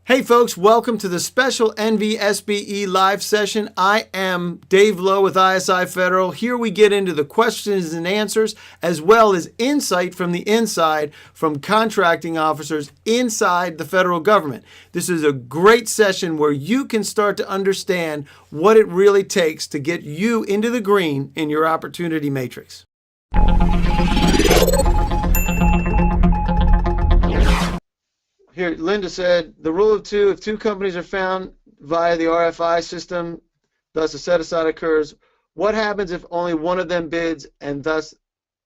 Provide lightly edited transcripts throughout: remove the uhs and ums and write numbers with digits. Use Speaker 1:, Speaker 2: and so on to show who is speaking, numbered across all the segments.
Speaker 1: Hey folks, welcome to the special NVSBE live session. I am Dave Lowe with isiFederal. Here we get into the questions and answers as well as insight from the inside from contracting officers inside the federal government. This is a great session where you can start to understand what it really takes to get you into the green in your opportunity matrix. Here, Linda said, the rule of two, if two companies are found via the RFI system, thus a set-aside occurs, what happens if only one of them bids and thus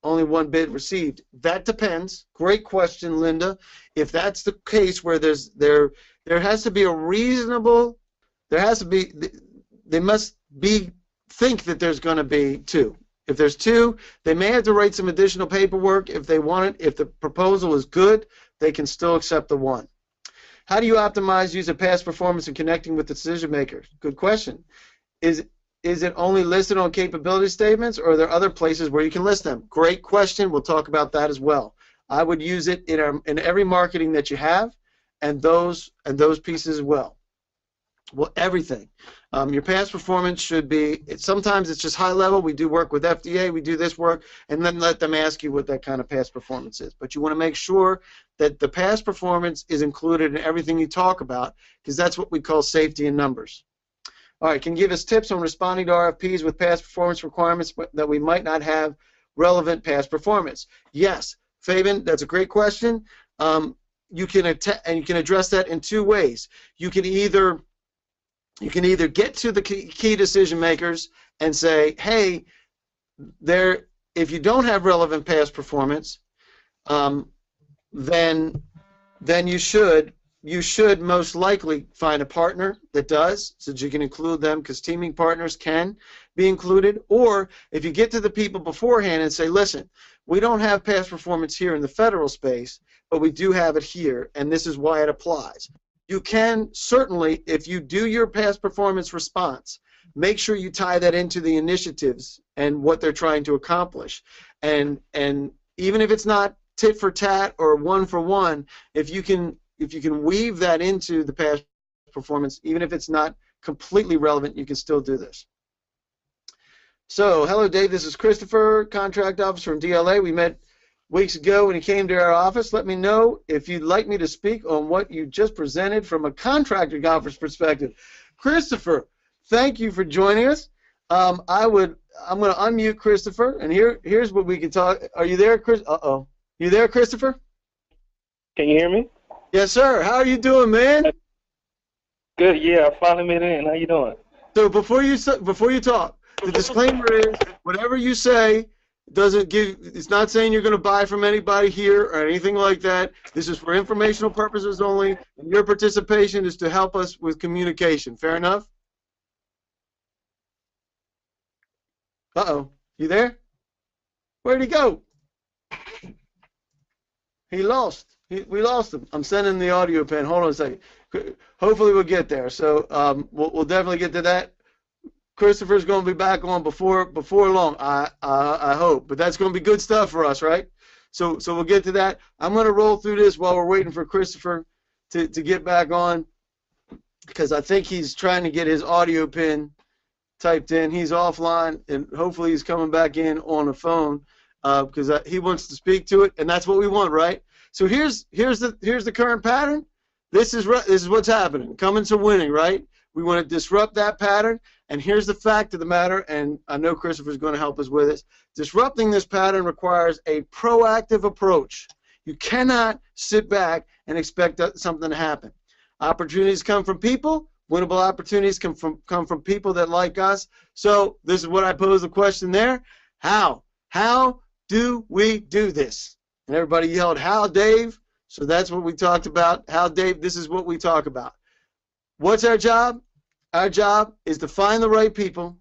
Speaker 1: only one bid received? That depends. Great question, Linda. If that's the case where there has to be a reasonable, they must think that there's going to be two. If there's two, they may have to write some additional paperwork if they want it. If the proposal is good, they can still accept the one. How do you optimize use of past performance in connecting with the decision maker? Good question. Is it only listed on capability statements, or are there other places where you can list them? Great question. We'll talk about that as well. I would use it in every marketing that you have, and those pieces as well. Well, everything. Your past performance should be, sometimes it's just high level. We do work with FDA, we do this work, and then let them ask you what that kind of past performance is. But you want to make sure that the past performance is included in everything you talk about, because that's what we call safety in numbers. All right, can you give us tips on responding to RFPs with past performance requirements that we might not have relevant past performance? Yes, Fabian, that's a great question. You can address that in two ways. You can either get to the key decision makers and say, hey, if you don't have relevant past performance, then you should most likely find a partner that does, so that you can include them, because teaming partners can be included. Or if you get to the people beforehand and say, listen, we don't have past performance here in the federal space, but we do have it here, and this is why it applies. You can certainly, if you do your past performance response, make sure you tie that into the initiatives and what they're trying to accomplish. And even if it's not tit for tat or one for one, if you can weave that into the past performance, even if it's not completely relevant, you can still do this. So, hello Dave, this is Christopher, contract officer from DLA. We met weeks ago when he came to our office. Let me know if you'd like me to speak on what you just presented from a contracting officer's perspective. Christopher, thank you for joining us. I'm going to unmute Christopher, and here's what we can talk. Are you there, Chris? Uh-oh. You there, Christopher?
Speaker 2: Can you hear me?
Speaker 1: Yes, sir. How are you doing, man?
Speaker 2: Good. Yeah, I finally made it in. How you doing?
Speaker 1: So before you talk, the disclaimer is whatever you say it's not saying you're going to buy from anybody here or anything like that. This is for informational purposes only, and your participation is to help us with communication. Fair enough? Uh-oh. You there? Where'd he go? He lost. We lost him. I'm sending the audio pen. Hold on a second. Hopefully we'll get there. So we'll definitely get to that. Christopher's going to be back on before long, I hope. But that's going to be good stuff for us, right? So we'll get to that. I'm going to roll through this while we're waiting for Christopher to get back on, because I think he's trying to get his audio pin typed in. He's offline, and hopefully he's coming back in on the phone because he wants to speak to it, and that's what we want, right? So here's the current pattern. This is what's happening. Coming to winning, right? We want to disrupt that pattern, and here's the fact of the matter, and I know Christopher's going to help us with it. Disrupting this pattern requires a proactive approach. You cannot sit back and expect something to happen. Opportunities come from people. Winnable opportunities come from people that like us. So this is what I pose the question there. How? How do we do this? And everybody yelled, how, Dave? So that's what we talked about. How, Dave? This is what we talk about. What's our job? Our job is to find the right people,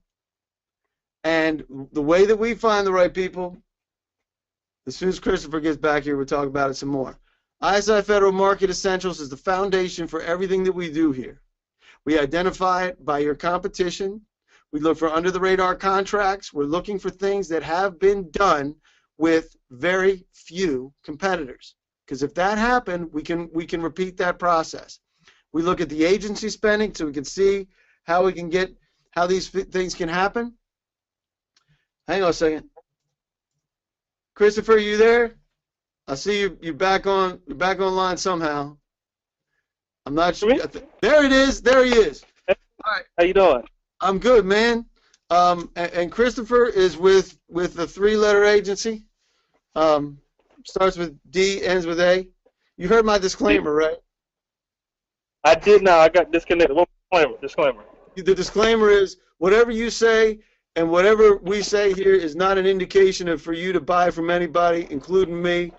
Speaker 1: and the way that we find the right people, as soon as Christopher gets back here, we'll talk about it some more. isiFederal Market Essentials is the foundation for everything that we do here. We identify it by your competition. We look for under-the-radar contracts. We're looking for things that have been done with very few competitors, because if that happened, we can repeat that process. We look at the agency spending so we can see how we can get, how these things can happen. Hang on a second. Christopher, you there? I see you're back online somehow. I'm not sure. There it is. There he is.
Speaker 2: All right. How you doing?
Speaker 1: I'm good, man. And Christopher is with the 3-letter agency. Starts with D, ends with A. You heard my disclaimer, right?
Speaker 2: I did now. I got disconnected. What disclaimer?
Speaker 1: The disclaimer is whatever you say and whatever we say here is not an indication of for you to buy from anybody, including me.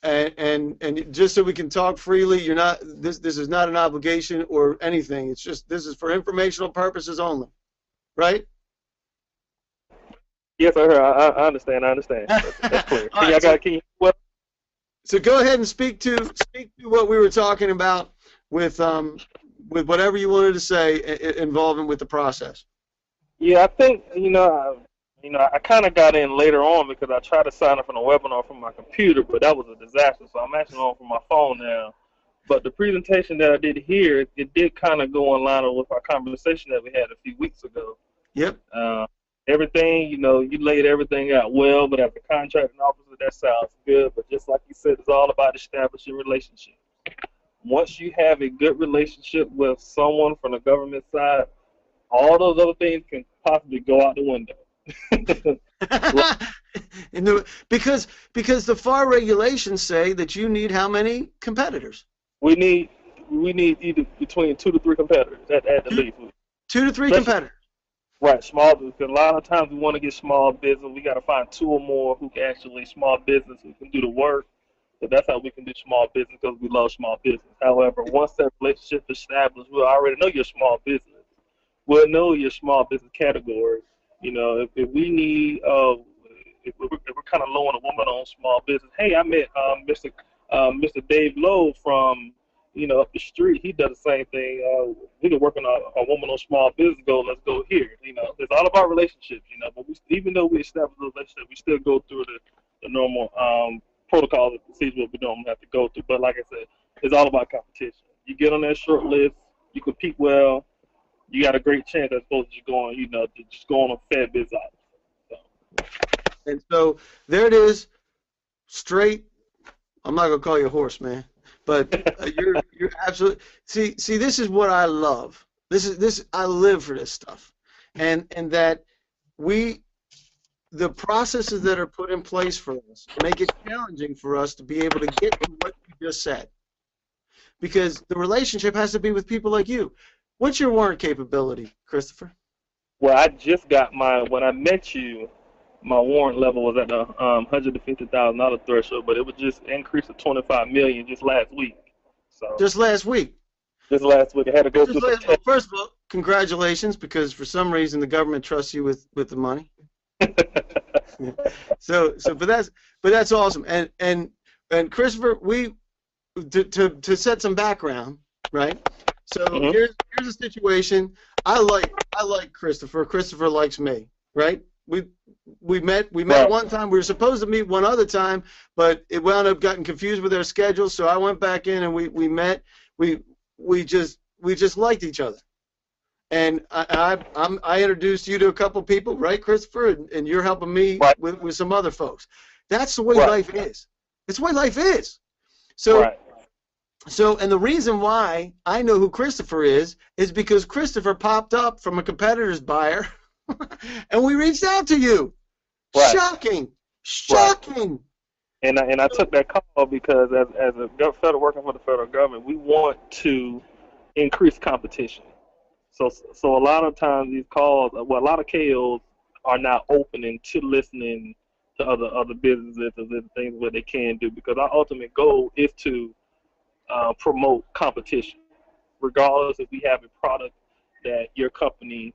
Speaker 1: And just so we can talk freely, you're not. This is not an obligation or anything. It's just this is for informational purposes only, right?
Speaker 2: Yes, sir. I understand. I understand. That's clear.
Speaker 1: So go ahead and speak to what we were talking about with whatever you wanted to say involving with the process.
Speaker 2: Yeah, I think I kind of got in later on because I tried to sign up on a webinar from my computer, but that was a disaster. So I'm actually on from my phone now. But the presentation that I did here, it did kind of go in line with our conversation that we had a few weeks ago.
Speaker 1: Yep.
Speaker 2: Everything, you laid everything out well, but as a contracting officer, that sounds good. But just like you said, it's all about establishing relationships. Once you have a good relationship with someone from the government side, all those other things can possibly go out the window.
Speaker 1: Because the FAR regulations say that you need how many competitors?
Speaker 2: We need either between 2 to 3 competitors at the least.
Speaker 1: 2 to 3 competitors.
Speaker 2: Right, small business. Because a lot of times we want to get small business. We got to find 2 or more who can actually small business who can do the work. So that's how we can do small business because we love small business. However, once that relationship is established, we'll already know your small business. We'll know your small business category. If we need, if we're kind of low on a woman on small business, hey, I met Mr. Dave Lowe from, up the street. He does the same thing. We can work on a woman on small business goal. Let's go here. It's all about relationships. But even though we establish a relationship, we still go through the normal protocols and procedures we don't have to go through. But like I said, it's all about competition. You get on that short list, you compete well, you got a great chance as opposed to just going on a fair biz out.
Speaker 1: And so there it is, straight. I'm not gonna call you a horse, man, but you're absolutely. See, this is what I love. I live for this stuff, and that the processes that are put in place for us make it challenging for us to be able to get to what you just said, because the relationship has to be with people like you. What's your warrant capability, Christopher?
Speaker 2: Well, I just got when I met you, my warrant level was at the $150,000 threshold, but it was just increased to $25 million just last week. So
Speaker 1: just last week.
Speaker 2: Just last week, I had to go through.
Speaker 1: Well, first of all, congratulations, because for some reason the government trusts you with the money. But that's awesome. And Christopher, to set some background, right? So here's a situation. I like Christopher. Christopher likes me, right? We met one time. We were supposed to meet one other time, but it wound up getting confused with our schedules. So I went back in and we met. We just liked each other. And I introduced you to a couple people, right, Christopher? And you're helping me with some other folks. That's the way life is. It's the way life is. So. So, and the reason why I know who Christopher is because Christopher popped up from a competitor's buyer, and we reached out to you. Shocking.
Speaker 2: And I took that call because as a federal working for the federal government, we want to increase competition. So a lot of times these calls, a lot of KOs are now opening to listening to other businesses and things where they can do, because our ultimate goal is to promote competition, regardless if we have a product that your company,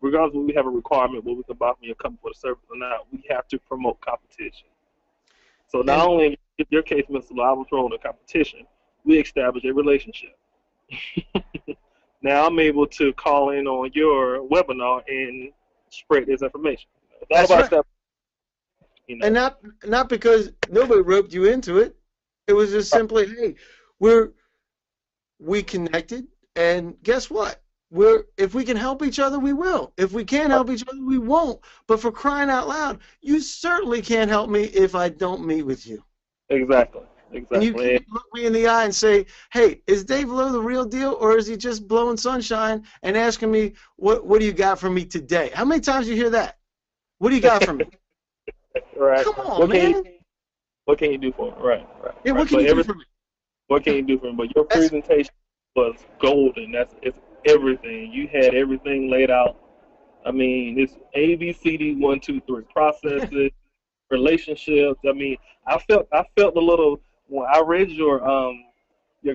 Speaker 2: regardless if we have a requirement where we can buy from your company for the service or not, we have to promote competition. So not only in your case, Mr. Lowe, I was promoting competition, we established a relationship. Now I'm able to call in on your webinar and spread this information. It's all about stuff.
Speaker 1: And not because nobody roped you into it. It was just simply, hey, we connected, and guess what? If we can help each other, we will. If we can't help each other, we won't. But for crying out loud, you certainly can't help me if I don't meet with you.
Speaker 2: Exactly.
Speaker 1: And you can't look me in the eye and say, hey, is Dave Lowe the real deal, or is he just blowing sunshine and asking me, what do you got for me today? How many times do you hear that? What do you got for me?
Speaker 2: Right.
Speaker 1: Come on, man.
Speaker 2: What can you do for me? Right.
Speaker 1: Yeah, what can you do for me?
Speaker 2: What can you do for me? But your presentation was golden. It's everything. You had everything laid out. I mean, it's A, B, C, D, 1, 2, 3 processes, relationships. I mean, I felt a little when I read your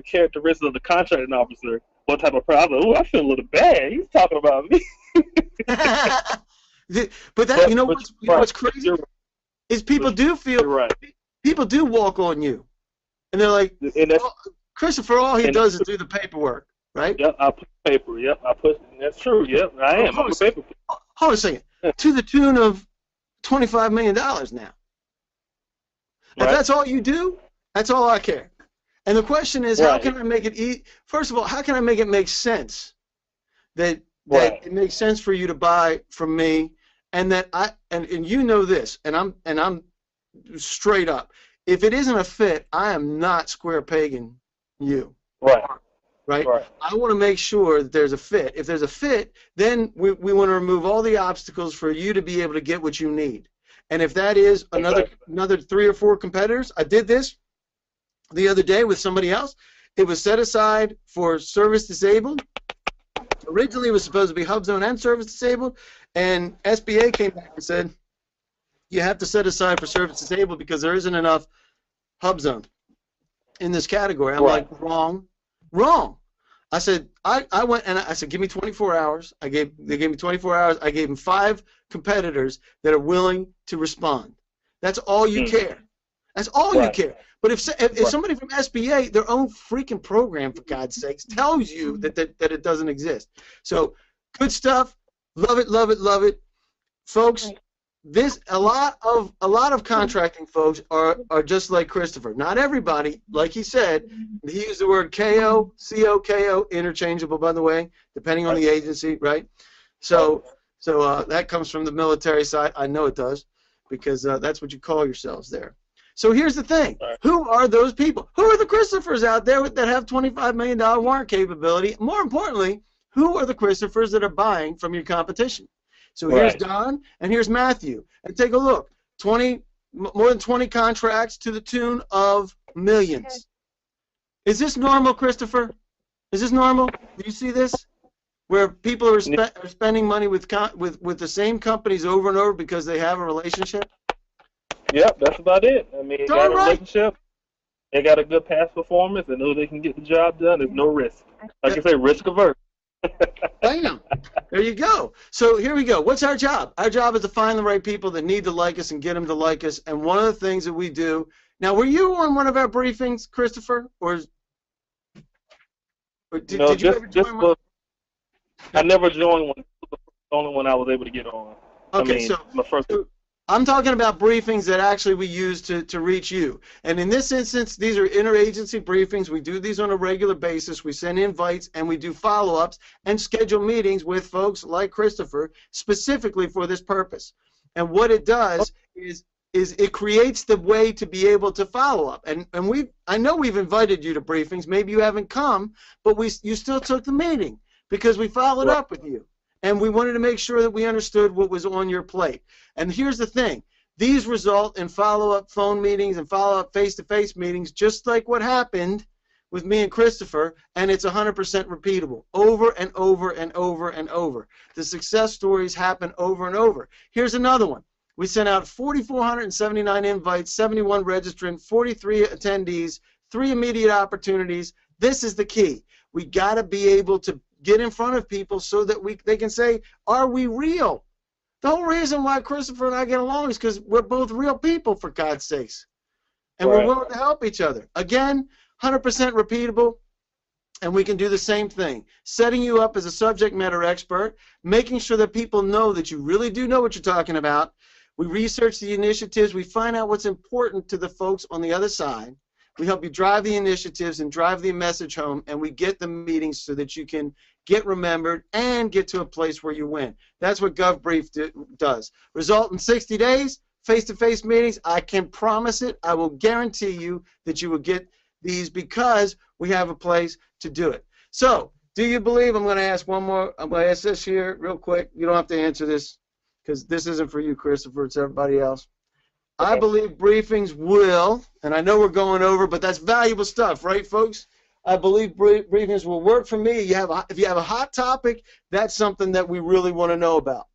Speaker 2: characteristics of the contracting officer. What type of person? I was like, ooh, I feel a little bad. He's talking about me.
Speaker 1: But what's crazy is people do feel
Speaker 2: right.
Speaker 1: People do walk on you, and they're like, Christopher, all he does is do the paperwork, right?
Speaker 2: Yep, I put paper. Yep, that's true. Yep, I am. I'm a paper.
Speaker 1: Hold on a second. To the tune of $25 million now. If that's all you do, that's all I care. And the question is, how can I make it first of all, how can I make it make sense that it makes sense for you to buy from me, and that and you know this, and I'm straight up. If it isn't a fit, I am not square pegging you. Right. I want to make sure that there's a fit. If there's a fit, then we want to remove all the obstacles for you to be able to get what you need. And if that is another 3 or 4 competitors, I did this the other day with somebody else. It was set aside for service disabled. Originally, it was supposed to be HubZone and service disabled, and SBA came back and said, you have to set aside for service disabled because there isn't enough HubZone in this category. I'm like, wrong. I said, I went and I said, give me 24 hours. They gave me 24 hours. I gave them 5 competitors that are willing to respond. That's all you care. That's all you care. But if somebody from SBA, their own freaking program, for God's sakes, tells you that it doesn't exist. So good stuff. Love it. Folks, a lot of contracting folks are just like Christopher. Not everybody, like he said, he used the word KO, CO, interchangeable, by the way, depending on the agency, right? So that comes from the military side. I know it does, because that's what you call yourselves there. So here's the thing. Who are those people? Who are the Christophers out there that have $25 million warrant capability? More importantly, who are the Christophers that are buying from your competition? So here's Don, and here's Matthew. And take a look. More than 20 contracts to the tune of millions. Is this normal, Christopher? Is this normal? Do you see this? Where people are spending money with the same companies over and over because they have a relationship?
Speaker 2: Yep, that's about it. I mean, they got a relationship, they got a good past performance, they know they can get the job done. There's no risk. Like I say, risk averse.
Speaker 1: Bam. There you go. So here we go. What's our job? Our job is to find the right people that need to like us and get them to like us. And one of the things that we do. Now, were you on one of our briefings, Christopher, or did you ever join one?
Speaker 2: I never joined one. It was the only one I was able to get on.
Speaker 1: Okay, my first. I'm talking about briefings that actually we use to reach you. And in this instance, these are interagency briefings. We do these on a regular basis. We send invites, and we do follow-ups and schedule meetings with folks like Christopher specifically for this purpose. And what it does is it creates the way to be able to follow up. And I know we've invited you to briefings. Maybe you haven't come, but you still took the meeting because we followed up with you. And we wanted to make sure that we understood what was on your plate. And here's the thing. These result in follow-up phone meetings and follow-up face-to-face meetings, just like what happened with me and Christopher, and it's 100% repeatable, over and over and over and over. The success stories happen over and over. Here's another one. We sent out 4,479 invites, 71 registrants, 43 attendees, 3 immediate opportunities. This is the key. We got to be able to get in front of people so that they can say, are we real? The whole reason why Christopher and I get along is because we're both real people, for God's sakes. And we're willing to help each other. Again, 100% repeatable, and we can do the same thing. Setting you up as a subject matter expert, making sure that people know that you really do know what you're talking about. We research the initiatives. We find out what's important to the folks on the other side. We help you drive the initiatives and drive the message home, and we get the meetings so that you can get remembered and get to a place where you win. That's what GovBrief does. Result in 60 days, face-to-face meetings. I can promise it. I will guarantee you that you will get these because we have a place to do it. So, do you believe? I'm going to ask one more. I'm going to ask this here real quick. You don't have to answer this because this isn't for you, Christopher. It's everybody else. I believe briefings will, and I know we're going over, but that's valuable stuff, right, folks? I believe briefings will work for me. If you have a hot topic, that's something that we really want to know about,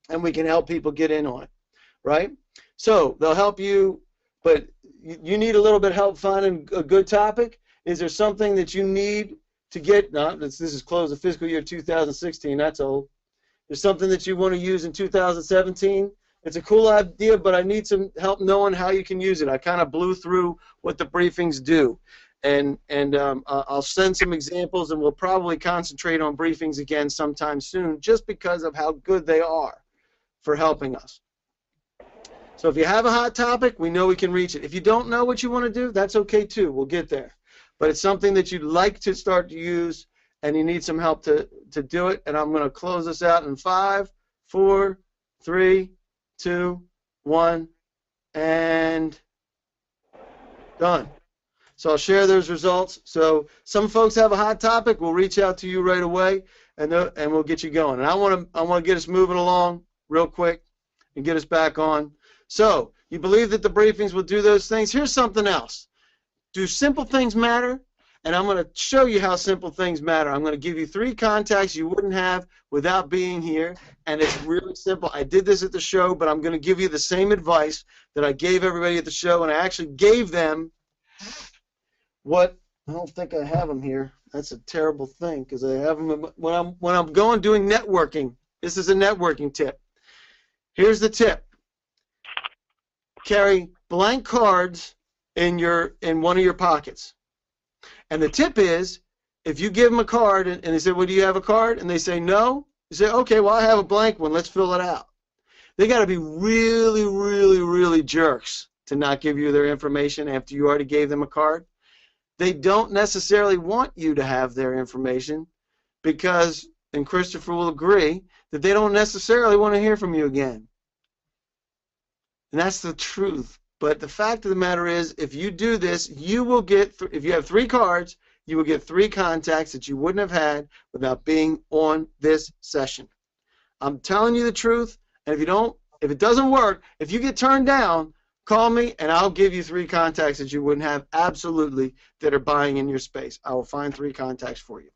Speaker 1: and we can help people get in on it, right? So they'll help you, but you need a little bit of help finding a good topic. Is there something that you need to get? No, this is close the fiscal year 2016. That's old. There's something that you want to use in 2017. It's a cool idea, but I need some help knowing how you can use it. I kind of blew through what the briefings do, and I'll send some examples, and we'll probably concentrate on briefings again sometime soon, just because of how good they are for helping us. So if you have a hot topic, we know we can reach it. If you don't know what you want to do, that's okay too. We'll get there. But it's something that you'd like to start to use, and you need some help to do it. And I'm going to close this out in 5, 4, 3, 2, 1, and done. So I'll share those results. So some folks have a hot topic. We'll reach out to you right away, and we'll get you going. And I want to get us moving along real quick and get us back on. So you believe that the briefings will do those things? Here's something else. Do simple things matter? And I'm going to show you how simple things matter. I'm going to give you 3 contacts you wouldn't have without being here, and it's really simple. I did this at the show, but I'm going to give you the same advice that I gave everybody at the show, and I actually gave them what I don't think I have them here. That's a terrible thing because I have them when I'm going doing networking. This is a networking tip. Here's the tip. Carry blank cards in one of your pockets. And the tip is, if you give them a card and they say, well, do you have a card? And they say, no. You say, okay, well, I have a blank one. Let's fill it out. They got to be really, really, really jerks to not give you their information after you already gave them a card. They don't necessarily want you to have their information because, and Christopher will agree, that they don't necessarily want to hear from you again. And that's the truth. But the fact of the matter is, if you do this, you will get, if you have 3 cards, you will get 3 contacts that you wouldn't have had without being on this session. I'm telling you the truth, and if it doesn't work, if you get turned down, call me and I'll give you 3 contacts that you wouldn't have absolutely that are buying in your space. I will find 3 contacts for you.